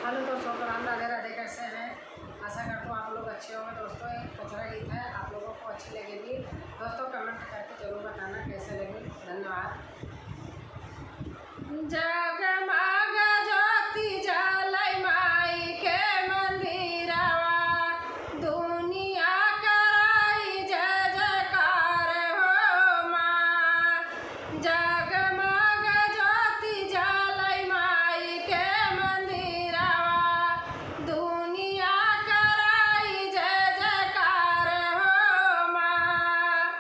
Hello दोस्तों, राम राधे राधे। कैसे हैं? आशा करता हूँ आप लोग अच्छे होंगे। दोस्तों एक कचरा गीत है, आप लोगों को अच्छी लगेगी। दोस्तों कमेंट करके जरूर बताना कैसे लगी। धन्यवाद। जगमग ज्योति जलै माई के मंदिरवा, दुनिया कराई जय जयकार हो माँ। जगमग ज्योति जलै माई के मंदिरवा, दुनिया कराई जय जयकार हो माँ।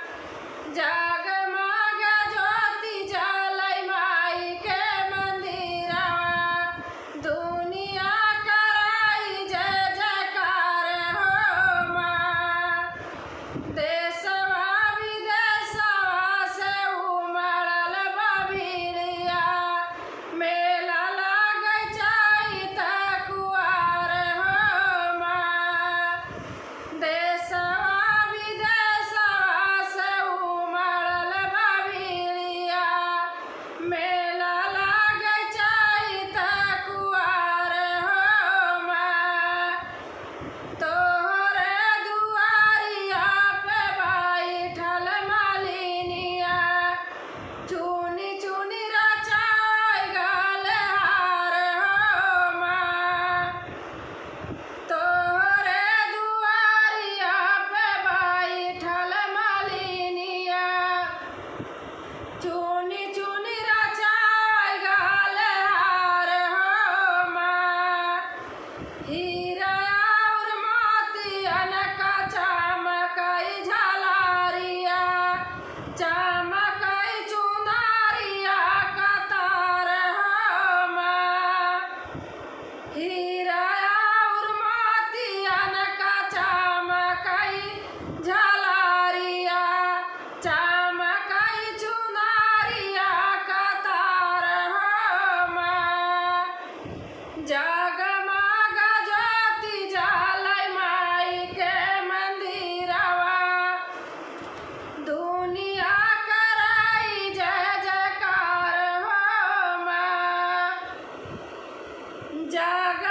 जगमग ज्योति जलै माई के मंदिरवा, दुनिया कराई जय जयकार हो माँ। देशवा विदेशवा से उमड़ल बभिड़िया, मेला लागै चैत कुआर हो माँ। देशवा विदेशवा से उमड़ल बभिड़िया, मेला लागै चैत कुआर हो माँ। तोहरे दुआरिया पे बैठल मालिनिया, चुनी चुनी रचाई गलहार हो माँ। तोहरे दुआरिया पे बैठल मालिनिया, चुनी चुनी रचाई गलहार हो माँ। हीरा और मोतियन का चमकै झलरिया, चमकै चुनरिया कतार हो माँ। हीरा और मोतियन का चमकै झलरिया, चमकै चुनरिया कतार हो माँ। जगमग ज्योति जलै माई के मंदिरवा, दुनिया कराई जय जयकार हो माँ। जग